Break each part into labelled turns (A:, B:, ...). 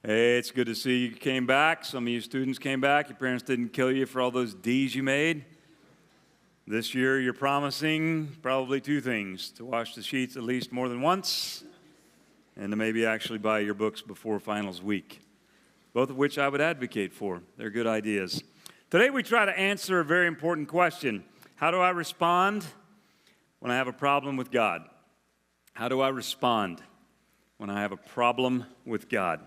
A: Hey, it's good to see you came back. Some of you students came back. Your parents didn't kill you for all those D's you made. This year, you're promising probably two things: to wash the sheets at least more than once, and to maybe actually buy your books before finals week, both of which I would advocate for. They're good ideas. Today, we try to answer a very important question. How do I respond when I have a problem with God? How do I respond when I have a problem with God?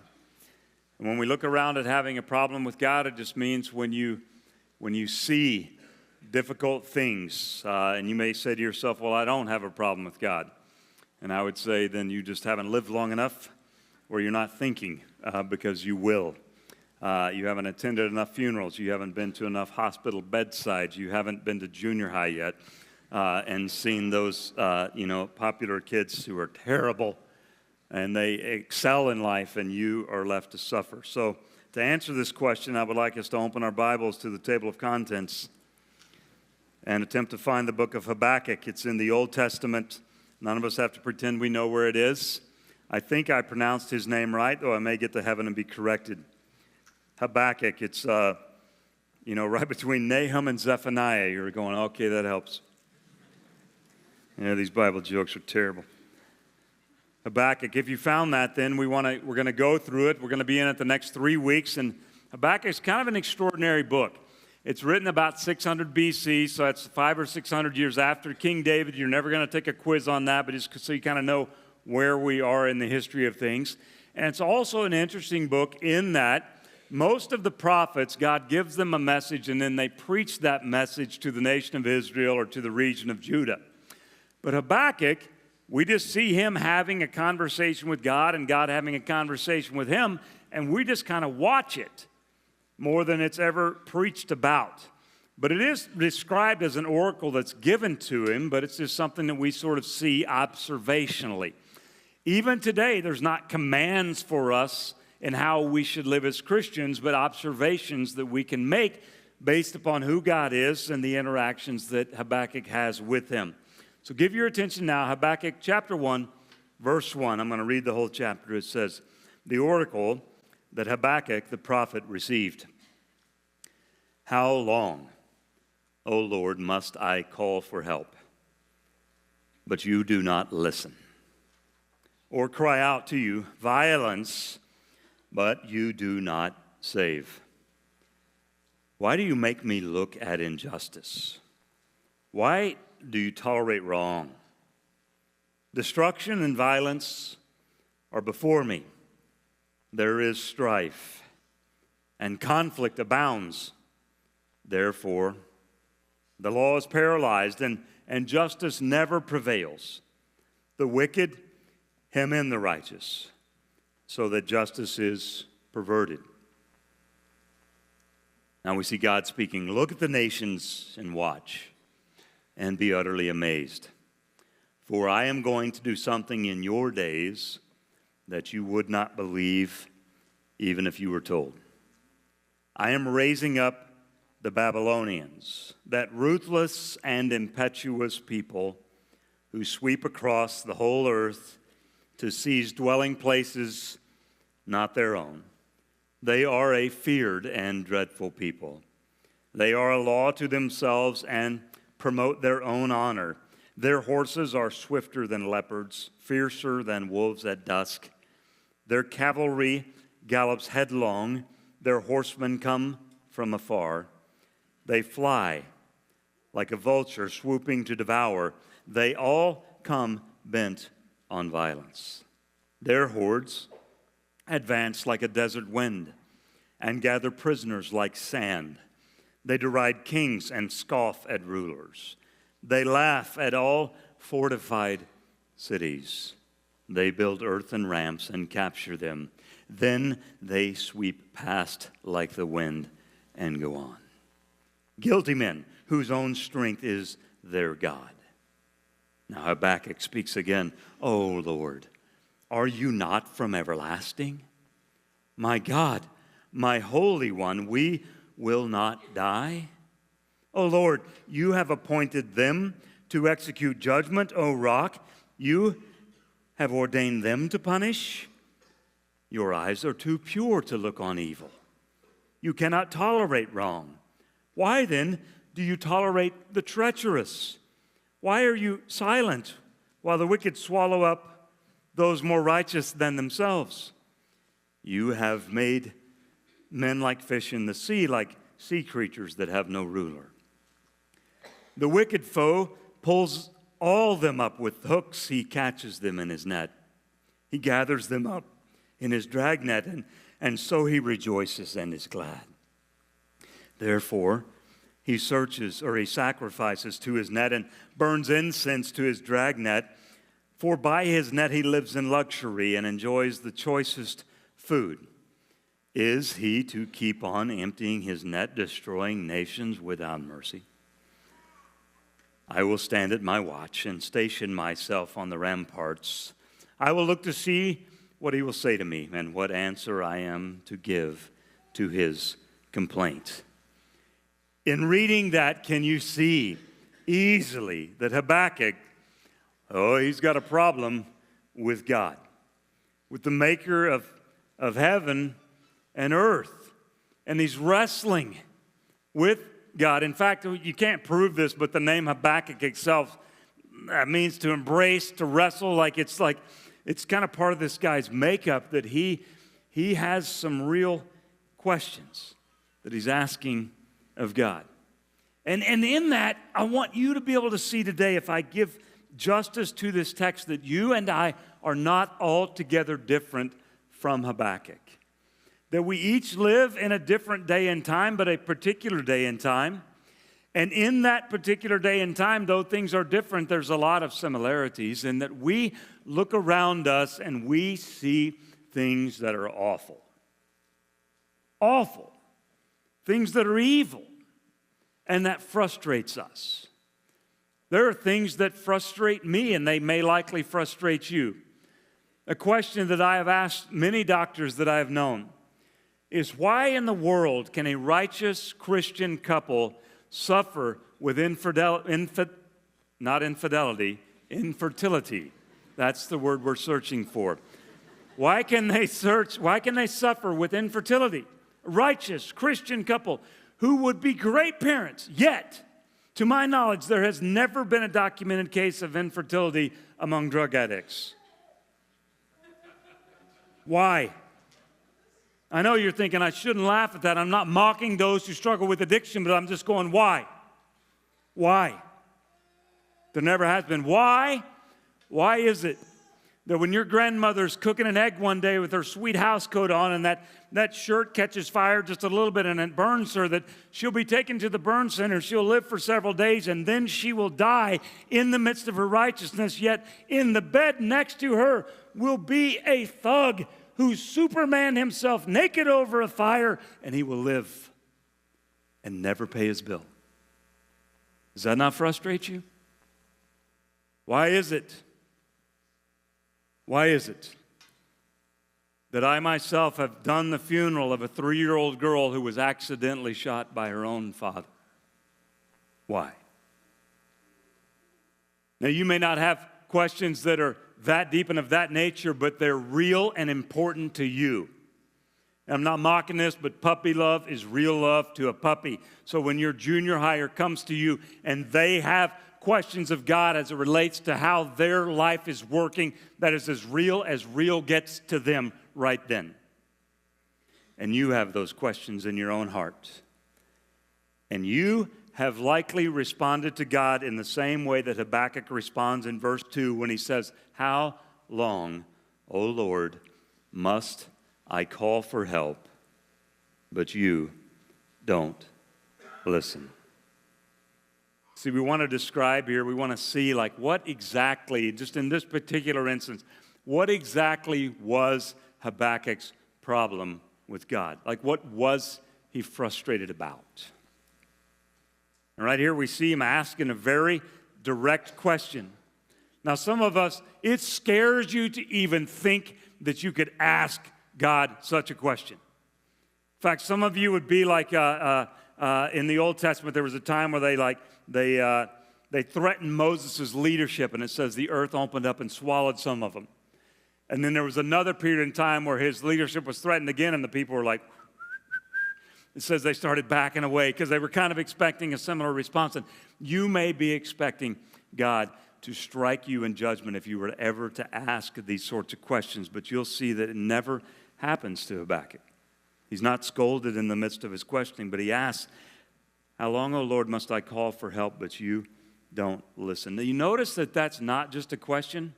A: And when we look around at having a problem with God, it just means when you see difficult things, and you may say to yourself, well, I don't have a problem with God. And I would say then you just haven't lived long enough, or you're not thinking, because you will. You haven't attended enough funerals. You haven't been to enough hospital bedsides. You haven't been to junior high yet and seen those, popular kids who are terrible and they excel in life, and you are left to suffer. So to answer this question, I would like us to open our Bibles to the table of contents and attempt to find the book of Habakkuk. It's in the Old Testament. None of us have to pretend we know where it is. I think I pronounced his name right, though I may get to heaven and be corrected. Habakkuk, it's, right between Nahum and Zephaniah. You're going, okay, that helps. These Bible jokes are terrible. Habakkuk, if you found that, then we're going to go through it. We're going to be in it the next 3 weeks, and Habakkuk is kind of an extraordinary book. It's written about 600 BC, so that's 500 or 600 years after King David. You're never going to take a quiz on that, but just so you kind of know where we are in the history of things. And it's also an interesting book in that most of the prophets, God gives them a message, and then they preach that message to the nation of Israel or to the region of Judah. But Habakkuk, we just see him having a conversation with God and God having a conversation with him, and we just kind of watch it more than it's ever preached about. But it is described as an oracle that's given to him, but it's just something that we sort of see observationally. Even today, there's not commands for us in how we should live as Christians, but observations that we can make based upon who God is and the interactions that Habakkuk has with him. So give your attention now, Habakkuk chapter 1, verse 1. I'm going to read the whole chapter. It says, the oracle that Habakkuk the prophet received. How long, O Lord, must I call for help? But you do not listen. Or cry out to you, violence, but you do not save. Why do you make me look at injustice? Why do you tolerate wrong? Destruction and violence are before me. There is strife, and conflict abounds. Therefore, the law is paralyzed, and justice never prevails. The wicked hem in the righteous, so that justice is perverted. Now we see God speaking, look at the nations and watch, and be utterly amazed. For I am going to do something in your days that you would not believe even if you were told. I am raising up the Babylonians, that ruthless and impetuous people who sweep across the whole earth to seize dwelling places not their own. They are a feared and dreadful people. They are a law to themselves and promote their own honor. Their horses are swifter than leopards, fiercer than wolves at dusk. Their cavalry gallops headlong. Their horsemen come from afar. They fly like a vulture swooping to devour. They all come bent on violence. Their hordes advance like a desert wind and gather prisoners like sand. They deride kings and scoff at rulers. They laugh at all fortified cities. They build earthen ramps and capture them. Then they sweep past like the wind and go on. Guilty men whose own strength is their God. Now Habakkuk speaks again. O Lord, are you not from everlasting? My God, my Holy One, we will not die. O Lord, you have appointed them to execute judgment. O Rock, you have ordained them to punish. Your eyes are too pure to look on evil. You cannot tolerate wrong. Why then do you tolerate the treacherous? Why are you silent while the wicked swallow up those more righteous than themselves? You have made men like fish in the sea, like sea creatures that have no ruler. The wicked foe pulls all them up with hooks. He catches them in his net. He gathers them up in his dragnet, and so he rejoices and is glad. Therefore, he sacrifices to his net and burns incense to his dragnet, for by his net he lives in luxury and enjoys the choicest food. Is he to keep on emptying his net, destroying nations without mercy? I will stand at my watch and station myself on the ramparts. I will look to see what he will say to me and what answer I am to give to his complaint. In reading that, can you see easily that Habakkuk, he's got a problem with God, with the maker of heaven and earth. And he's wrestling with God. In fact, you can't prove this, but the name Habakkuk itself means to embrace, to wrestle, it's kind of part of this guy's makeup that he has some real questions that he's asking of God. And in that, I want you to be able to see today, if I give justice to this text, that you and I are not altogether different from Habakkuk. That we each live in a different day and time, but a particular day and time. And in that particular day and time, though things are different, there's a lot of similarities in that we look around us and we see things that are awful. Awful. Things that are evil. And that frustrates us. There are things that frustrate me, and they may likely frustrate you. A question that I have asked many doctors that I have known is, why in the world can a righteous Christian couple suffer with infertility? That's the word we're searching for. Why can they suffer with infertility? A righteous Christian couple who would be great parents, yet, to my knowledge, there has never been a documented case of infertility among drug addicts. Why? I know you're thinking I shouldn't laugh at that. I'm not mocking those who struggle with addiction, but I'm just going, why? Why? There never has been. Why? Why is it that when your grandmother's cooking an egg one day with her sweet house coat on and that shirt catches fire just a little bit and it burns her, that she'll be taken to the burn center, she'll live for several days, and then she will die in the midst of her righteousness, yet in the bed next to her will be a thug who's Superman himself, naked over a fire, and he will live and never pay his bill. Does that not frustrate you? Why is it? Why is it that I myself have done the funeral of a 3-year-old girl who was accidentally shot by her own father? Why? Now, you may not have questions that are that deep and of that nature, but they're real and important to you. I'm not mocking this, but puppy love is real love to a puppy. So when your junior hire comes to you and they have questions of God as it relates to how their life is working, that is as real gets to them right then. And you have those questions in your own heart. And you have likely responded to God in the same way that Habakkuk responds in verse 2 when he says, "How long, O Lord, must I call for help, but you don't listen?" See, we want to describe here, we want to see what exactly, just in this particular instance, what exactly was Habakkuk's problem with God? What was he frustrated about? And right here we see him asking a very direct question. Now, some of us, it scares you to even think that you could ask God such a question. In fact, some of you would be like in the Old Testament, there was a time where they threatened Moses' leadership, and it says the earth opened up and swallowed some of them. And then there was another period in time where his leadership was threatened again, and the people were like, it says they started backing away because they were kind of expecting a similar response. And you may be expecting God to strike you in judgment if you were ever to ask these sorts of questions, but you'll see that it never happens to Habakkuk. He's not scolded in the midst of his questioning, but he asks, how long, O Lord, must I call for help, but you don't listen? Now, you notice that that's not just a question.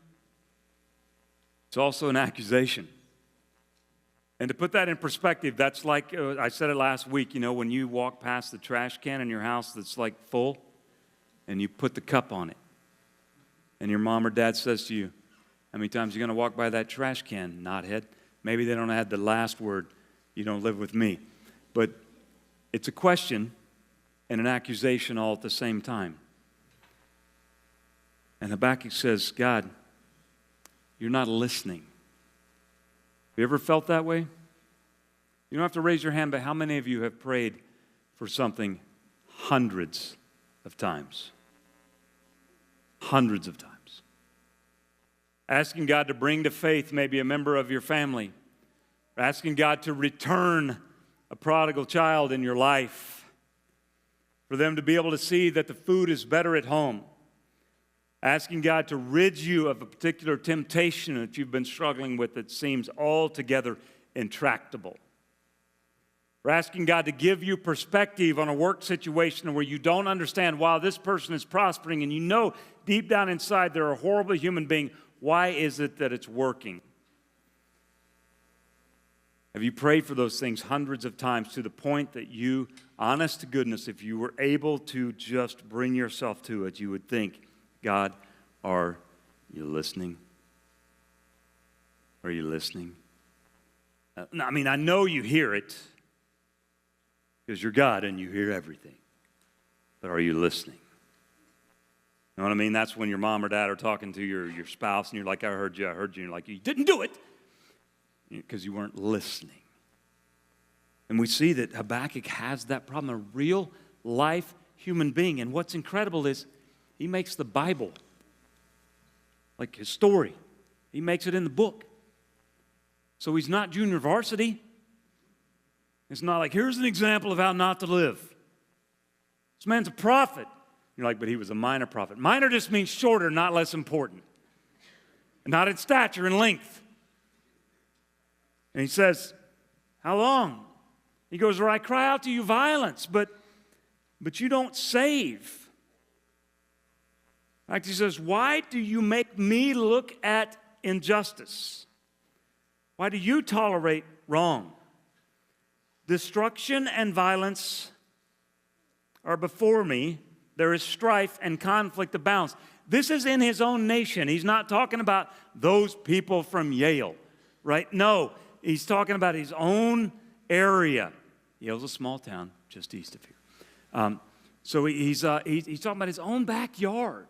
A: It's also an accusation. And to put that in perspective, that's like, I said it last week, when you walk past the trash can in your house that's like full, and you put the cup on it, and your mom or dad says to you, how many times are you going to walk by that trash can, knothead? Maybe they don't add the last word, you don't live with me. But it's a question and an accusation all at the same time. And Habakkuk says, God, you're not listening. Have you ever felt that way? You don't have to raise your hand, but how many of you have prayed for something hundreds of times? Hundreds of times. Asking God to bring to faith maybe a member of your family. Asking God to return a prodigal child in your life. For them to be able to see that the food is better at home. Asking God to rid you of a particular temptation that you've been struggling with that seems altogether intractable. Or asking God to give you perspective on a work situation where you don't understand why this person is prospering and you know deep down inside they're a horrible human being. Why is it that it's working? Have you prayed for those things hundreds of times to the point that you, honest to goodness, if you were able to just bring yourself to it, you would think, God, are you listening? Are you listening? I know you hear it because you're God and you hear everything. But are you listening? You know what I mean? That's when your mom or dad are talking to your spouse and you're like, I heard you. And you're like, you didn't do it because you weren't listening. And we see that Habakkuk has that problem, a real life human being. And what's incredible is he makes the Bible like his story. He makes it in the book. So he's not junior varsity. It's not like, here's an example of how not to live. This man's a prophet. You're like, but he was a minor prophet. Minor just means shorter, not less important. And not in stature and length. And he says, how long? He goes, where I cry out to you violence, but you don't save. In fact, he says, why do you make me look at injustice? Why do you tolerate wrong? Destruction and violence are before me. There is strife and conflict abounds. This is in his own nation. He's not talking about those people from Yale, right? No, he's talking about his own area. Yale's a small town just east of here. So he's talking about his own backyard.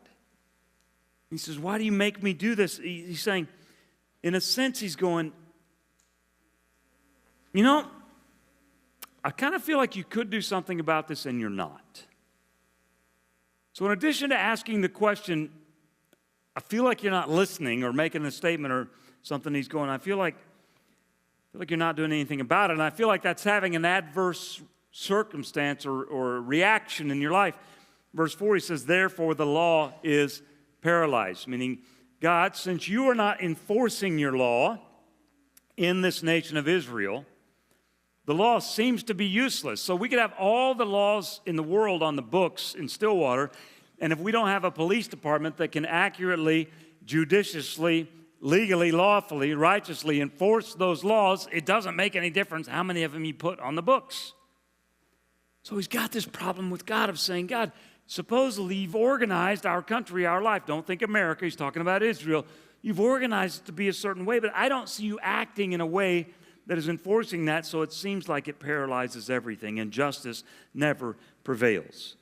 A: He says, why do you make me do this? He's saying, in a sense, he's going, I kind of feel like you could do something about this and you're not. So in addition to asking the question, I feel like you're not listening or making a statement or something, he's going, I feel like you're not doing anything about it. And I feel like that's having an adverse circumstance or reaction in your life. Verse 4, he says, therefore the law is paralyzed, meaning, God, since you are not enforcing your law in this nation of Israel, the law seems to be useless. So we could have all the laws in the world on the books in Stillwater, and if we don't have a police department that can accurately, judiciously, legally, lawfully, righteously enforce those laws, it doesn't make any difference how many of them you put on the books. So he's got this problem with God of saying, God, supposedly you've organized our country, our life. Don't think America, he's talking about Israel. You've organized it to be a certain way, but I don't see you acting in a way that is enforcing that, so it seems like it paralyzes everything, and justice never prevails.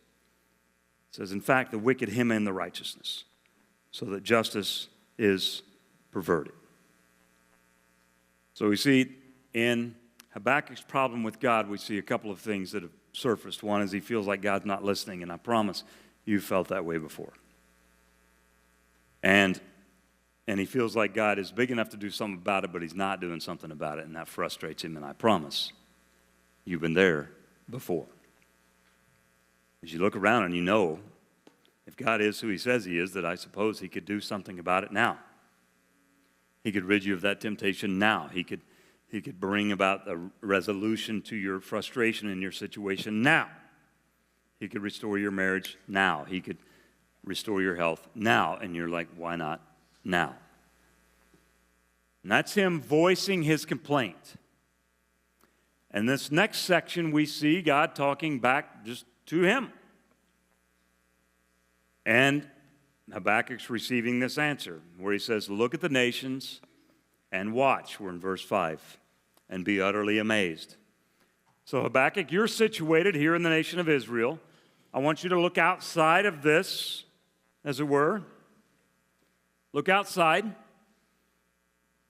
A: It says, in fact, the wicked hem in the righteousness, so that justice is perverted. So we see in Habakkuk's problem with God, we see a couple of things that have surfaced. One is he feels like God's not listening, and I promise you've felt that way before. And And he feels like God is big enough to do something about it, but he's not doing something about it, and that frustrates him. And I promise, you've been there before. As you look around and you know, if God is who he says he is, that I suppose he could do something about it now. He could rid you of that temptation now. He could bring about a resolution to your frustration in your situation now. He could restore your marriage now. He could restore your health now. And you're like, why not now? And that's him voicing his complaint. And this next section we see God talking back just to him. And Habakkuk's receiving this answer where he says, look at the nations and watch. We're in verse 5. And be utterly amazed. So Habakkuk, you're situated here in the nation of Israel. I want you to look outside of this, as it were. Look outside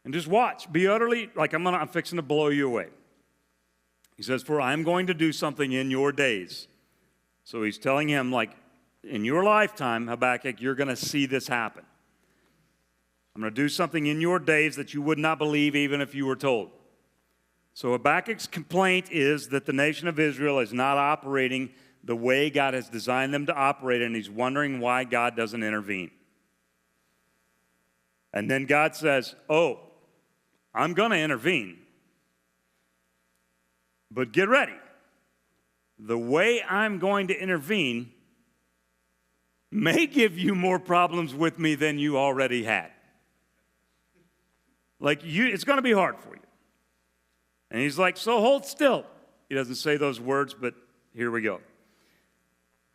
A: and just watch. Be utterly, like I'm fixing to blow you away. He says, for I'm going to do something in your days. So he's telling him, like, in your lifetime, Habakkuk, you're going to see this happen. I'm going to do something in your days that you would not believe even if you were told. So Habakkuk's complaint is that the nation of Israel is not operating the way God has designed them to operate, and he's wondering why God doesn't intervene. And then God says, oh, I'm going to intervene. But get ready. The way I'm going to intervene may give you more problems with me than you already had. It's going to be hard for you. And he's like, so hold still. He doesn't say those words, but here we go.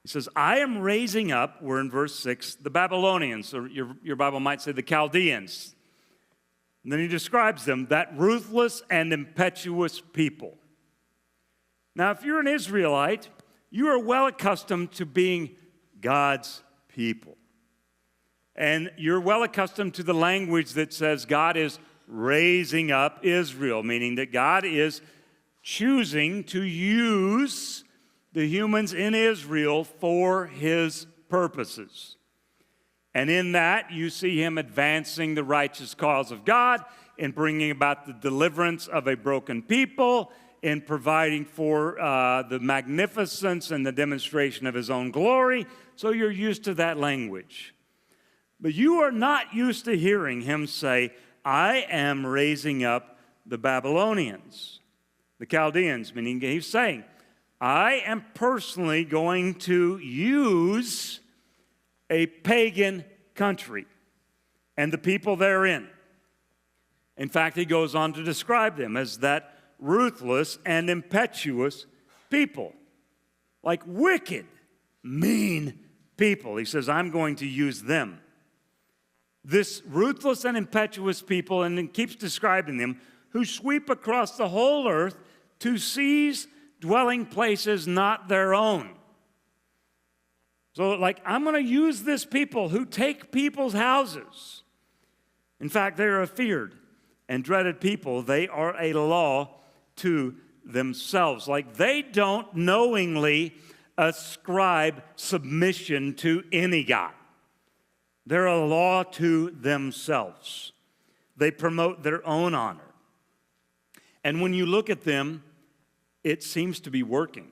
A: He says, I am raising up, we're in verse 6, the Babylonians, or your Bible might say the Chaldeans. And then he describes them, that ruthless and impetuous people. Now, if you're an Israelite, you are well accustomed to being God's people. And you're well accustomed to the language that says God is raising up Israel, meaning that God is choosing to use the humans in Israel for his purposes. And in that, you see him advancing the righteous cause of God, in bringing about the deliverance of a broken people, in providing for the magnificence and the demonstration of his own glory. So you're used to that language. But you are not used to hearing him say, I am raising up the Babylonians, the Chaldeans, meaning he's saying, I am personally going to use a pagan country and the people therein. In fact, he goes on to describe them as that ruthless and impetuous people, like wicked, mean people. He says, I'm going to use them. This ruthless and impetuous people, and then keeps describing them, who sweep across the whole earth to seize dwelling places not their own. So, I'm going to use this people who take people's houses. In fact, they are a feared and dreaded people. They are a law to themselves. They don't knowingly ascribe submission to any God. They're a law to themselves. They promote their own honor. And when you look at them, it seems to be working.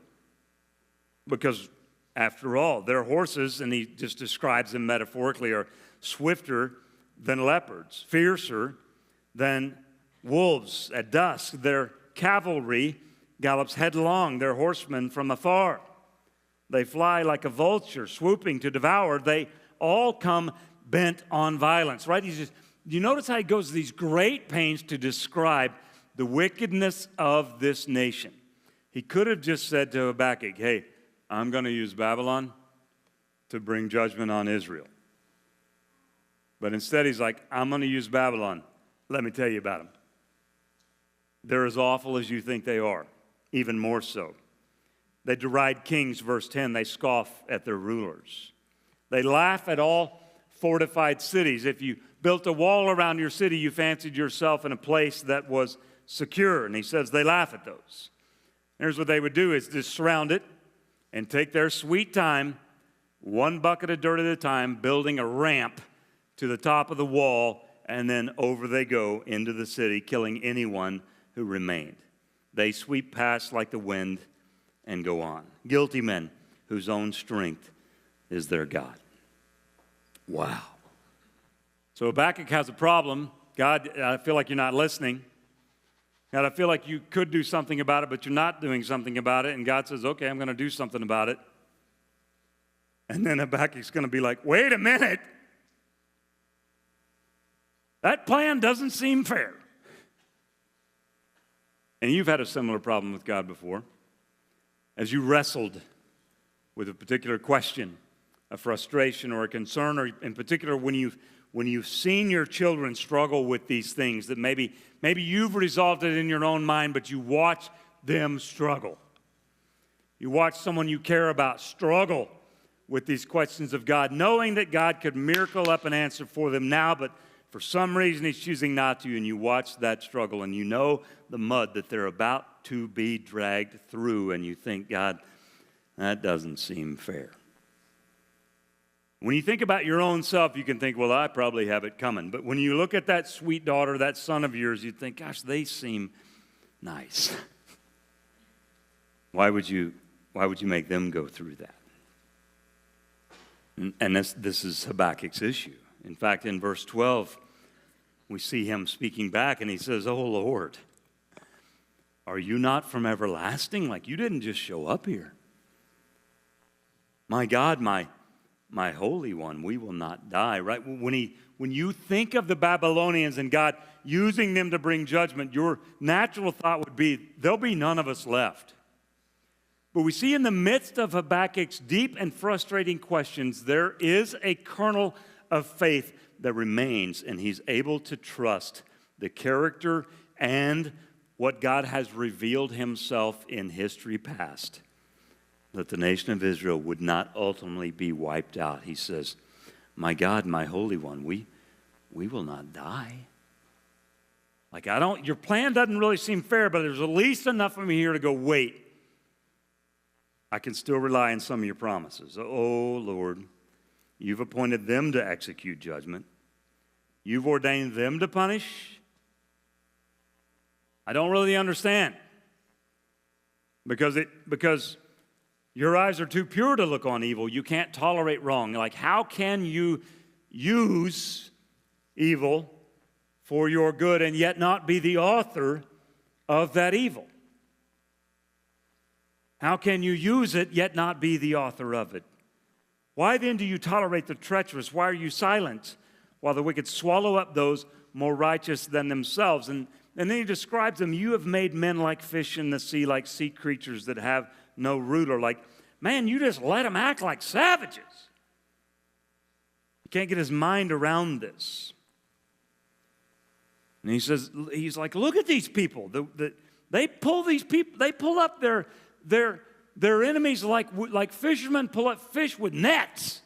A: Because, after all, their horses, and he just describes them metaphorically, are swifter than leopards, fiercer than wolves at dusk. Their cavalry gallops headlong, their horsemen from afar. They fly like a vulture, swooping to devour. They all come bent on violence, right? You notice how he goes to these great pains to describe the wickedness of this nation. He could have just said to Habakkuk, hey, I'm going to use Babylon to bring judgment on Israel. But instead he's like, I'm going to use Babylon. Let me tell you about them. They're as awful as you think they are, even more so. They deride kings, verse 10. They scoff at their rulers. They laugh at all fortified cities. If you built a wall around your city, you fancied yourself in a place that was secure. And he says they laugh at those. Here's what they would do is just surround it and take their sweet time, one bucket of dirt at a time, building a ramp to the top of the wall and then over they go into the city, killing anyone who remained. They sweep past like the wind and go on. Guilty men whose own strength is their God. Wow. So Habakkuk has a problem. God, I feel like you're not listening. God, I feel like you could do something about it, but you're not doing something about it. And God says, okay, I'm going to do something about it. And then Habakkuk's going to be like, wait a minute. That plan doesn't seem fair. And you've had a similar problem with God before. As you wrestled with a particular question, a frustration or a concern, or in particular when you've seen your children struggle with these things that maybe you've resolved it in your own mind, but you watch them struggle. You watch someone you care about struggle with these questions of God, knowing that God could miracle up an answer for them now, but for some reason he's choosing not to, and you watch that struggle, and you know the mud that they're about to be dragged through, and you think, God, that doesn't seem fair. When you think about your own self, you can think, well, I probably have it coming. But when you look at that sweet daughter, that son of yours, you think, gosh, they seem nice. Why would you make them go through that? And this is Habakkuk's issue. In fact, in verse 12, we see him speaking back, and he says, oh, Lord, are you not from everlasting? Like, you didn't just show up here. My God, my Holy One, we will not die, right? When you think of the Babylonians and God using them to bring judgment, your natural thought would be, there'll be none of us left. But we see in the midst of Habakkuk's deep and frustrating questions, there is a kernel of faith that remains, and he's able to trust the character and what God has revealed himself in history past, that the nation of Israel would not ultimately be wiped out. He says, my God, my Holy One, we will not die. Like, your plan doesn't really seem fair, but there's at least enough of me here to go, wait, I can still rely on some of your promises. Oh, Lord, you've appointed them to execute judgment. You've ordained them to punish. I don't really understand. Because your eyes are too pure to look on evil. You can't tolerate wrong. Like, how can you use evil for your good and yet not be the author of that evil? How can you use it yet not be the author of it? Why then do you tolerate the treacherous? Why are you silent while the wicked swallow up those more righteous than themselves? And then he describes them, you have made men like fish in the sea, like sea creatures that have no ruler. Like, man, you just let them act like savages. He can't get his mind around this. And he's like, look at these people. They pull up their enemies like fishermen pull up fish with nets.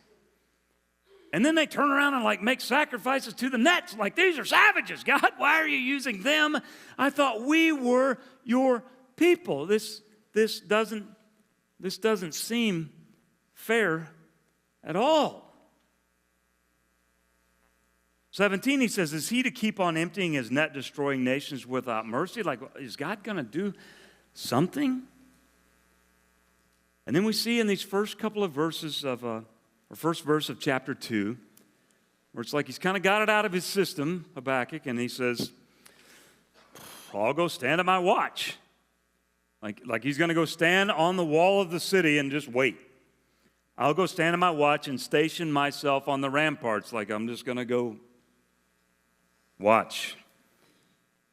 A: And then they turn around and like make sacrifices to the nets. Like, these are savages. God, why are you using them? I thought we were your people. This doesn't seem fair at all. 17, he says, is he to keep on emptying his net, destroying nations without mercy? Like, is God going to do something? And then we see in these first couple of verses or first verse of chapter 2, where it's like he's kind of got it out of his system, Habakkuk, and he says, I'll go stand at my watch. Like he's going to go stand on the wall of the city and just wait. I'll go stand at my watch and station myself on the ramparts. Like, I'm just going to go watch.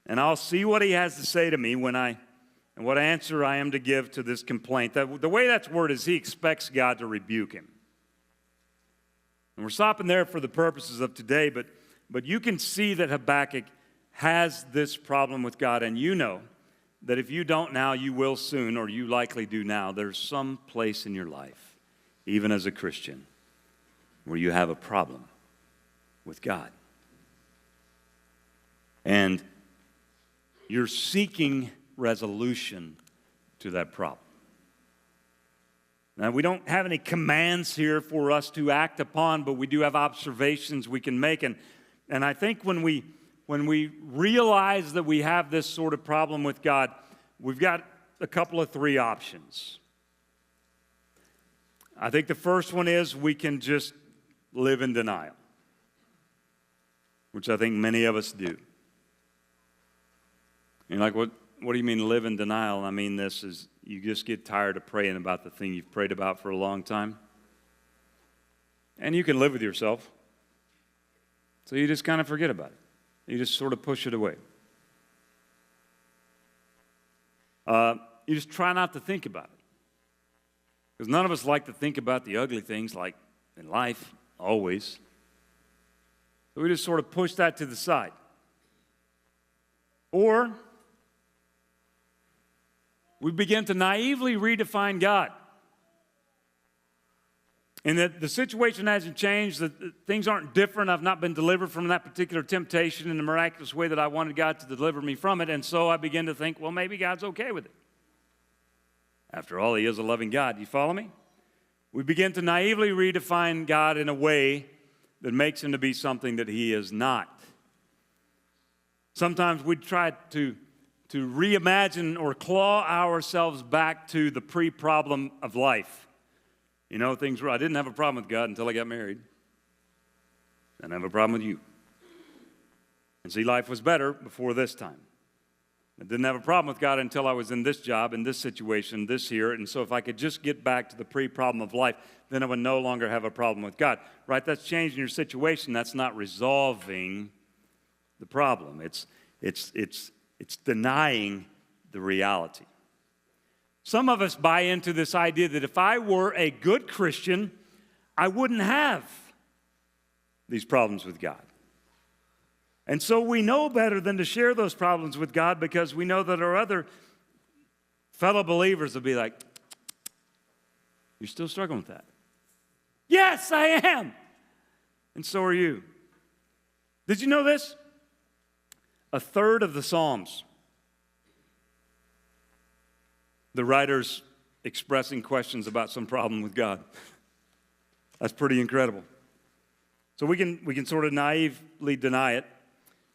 A: And I'll see what he has to say to me and what answer I am to give to this complaint. The way that's worded is he expects God to rebuke him. And we're stopping there for the purposes of today, but you can see that Habakkuk has this problem with God, and you know that if you don't now, you will soon, or you likely do now. There's some place in your life, even as a Christian, where you have a problem with God. And you're seeking resolution to that problem. Now, we don't have any commands here for us to act upon, but we do have observations we can make. And And I think when we realize that we have this sort of problem with God, we've got a couple of three options. I think the first one is we can just live in denial, which I think many of us do. You're like, what do you mean live in denial? I mean this is you just get tired of praying about the thing you've prayed about for a long time. And you can live with yourself. So you just kind of forget about it. You just sort of push it away. You just try not to think about it. Because none of us like to think about the ugly things like in life, always. So we just sort of push that to the side. Or we begin to naively redefine God. And that the situation hasn't changed, that things aren't different. I've not been delivered from that particular temptation in the miraculous way that I wanted God to deliver me from it. And so I begin to think, well, maybe God's okay with it. After all, He is a loving God. You follow me? We begin to naively redefine God in a way that makes Him to be something that He is not. Sometimes we try to reimagine or claw ourselves back to the pre-problem of life. You know, things were, I didn't have a problem with God until I got married. Then I have a problem with you. And see, life was better before this time. I didn't have a problem with God until I was in this job, in this situation, this here. And so if I could just get back to the pre-problem of life, then I would no longer have a problem with God. Right? That's changing your situation. That's not resolving the problem. It's denying the reality. Some of us buy into this idea that if I were a good Christian, I wouldn't have these problems with God. And so we know better than to share those problems with God because we know that our other fellow believers will be like, you're still struggling with that? Yes, I am. And so are you. Did you know this? A third of the Psalms, the writers expressing questions about some problem with God. That's pretty incredible. So we can sort of naively deny it.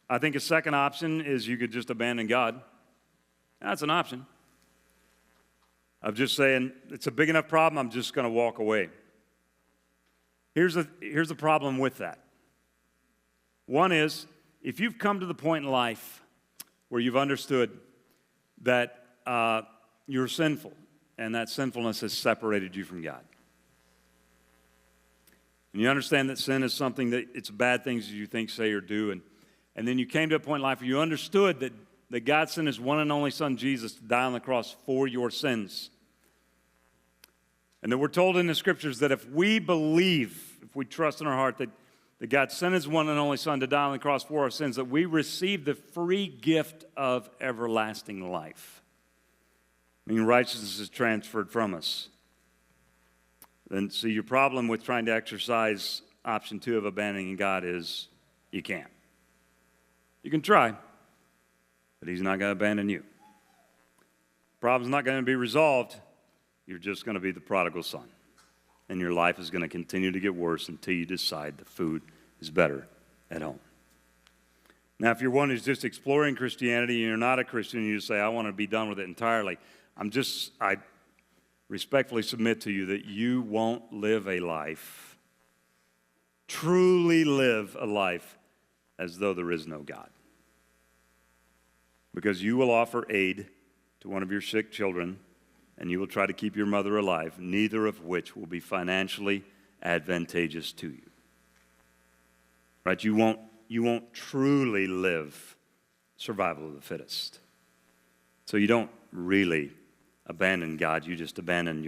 A: I think a second option is you could just abandon God. That's an option. Of just saying, it's a big enough problem, I'm just going to walk away. Here's the problem with that. One is, if you've come to the point in life where you've understood that you're sinful, and that sinfulness has separated you from God. And you understand that sin is something that it's bad things that you think, say, or do, and then you came to a point in life where you understood that God sent His one and only Son, Jesus, to die on the cross for your sins. And that we're told in the Scriptures that if we believe, if we trust in our heart that God sent His one and only Son to die on the cross for our sins, that we receive the free gift of everlasting life. Meaning righteousness is transferred from us. Then see, your problem with trying to exercise option 2 of abandoning God is you can't. You can try, but He's not going to abandon you. The problem's not going to be resolved. You're just going to be the prodigal son. And your life is going to continue to get worse until you decide the food is better at home. Now, if you're one who's just exploring Christianity and you're not a Christian and you say, I want to be done with it entirely, I respectfully submit to you that you won't live a life, truly live a life as though there is no God. Because you will offer aid to one of your sick children and you will try to keep your mother alive, neither of which will be financially advantageous to you. Right? You won't truly live survival of the fittest. So you don't really abandon God, you just abandon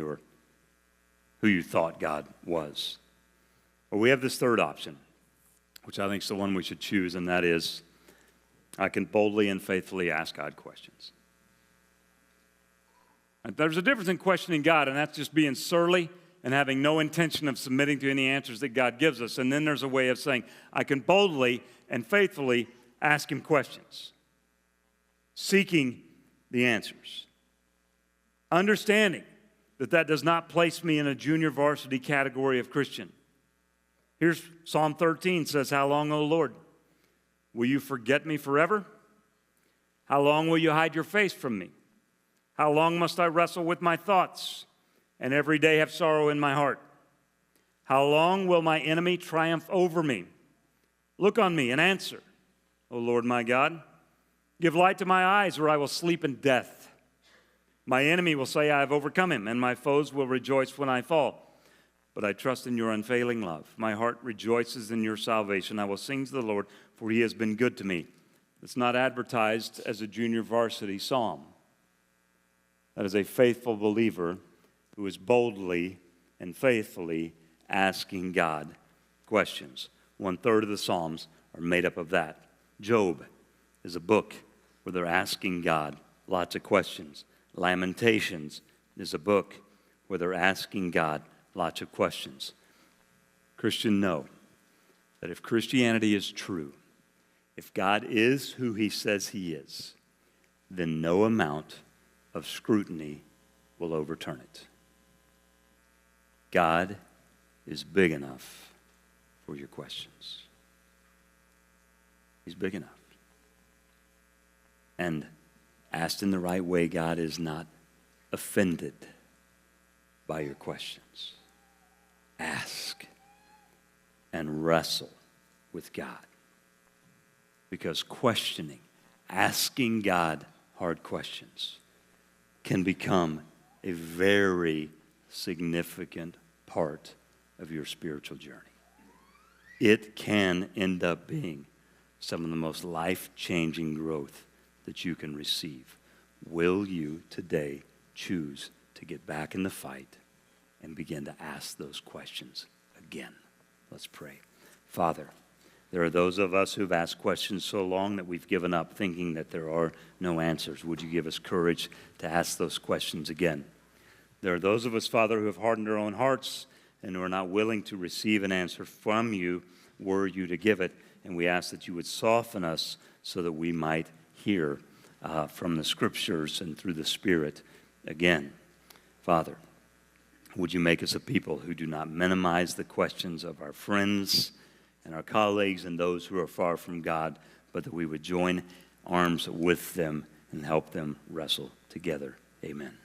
A: who you thought God was. Well, we have this third option, which I think is the one we should choose, and that is, I can boldly and faithfully ask God questions. And there's a difference in questioning God, and that's just being surly and having no intention of submitting to any answers that God gives us. And then there's a way of saying, I can boldly and faithfully ask Him questions, seeking the answers. Understanding that does not place me in a junior varsity category of Christian. Here's Psalm 13 says, how long, O Lord? Will you forget me forever? How long will you hide your face from me? How long must I wrestle with my thoughts and every day have sorrow in my heart? How long will my enemy triumph over me? Look on me and answer, O Lord my God. Give light to my eyes, or I will sleep in death. My enemy will say, I have overcome him, and my foes will rejoice when I fall. But I trust in your unfailing love. My heart rejoices in your salvation. I will sing to the Lord, for he has been good to me. It's not advertised as a junior varsity psalm. That is a faithful believer who is boldly and faithfully asking God questions. 1/3 of the Psalms are made up of that. Job is a book where they're asking God lots of questions. Lamentations is a book where they're asking God lots of questions. Christian, know that if Christianity is true, if God is who he says he is, then no amount of scrutiny will overturn it. God is big enough for your questions. He's big enough. And asked in the right way, God is not offended by your questions. Ask and wrestle with God. Because questioning, asking God hard questions, can become a very significant part of your spiritual journey. It can end up being some of the most life-changing growth that you can receive. Will you today choose to get back in the fight and begin to ask those questions again? Let's pray. Father, there are those of us who've asked questions so long that we've given up, thinking that there are no answers. Would you give us courage to ask those questions again? There are those of us, Father, who have hardened our own hearts and who are not willing to receive an answer from you were you to give it. And we ask that you would soften us so that we might hear from the Scriptures and through the Spirit again. Father, would you make us a people who do not minimize the questions of our friends and our colleagues and those who are far from God, but that we would join arms with them and help them wrestle together. Amen.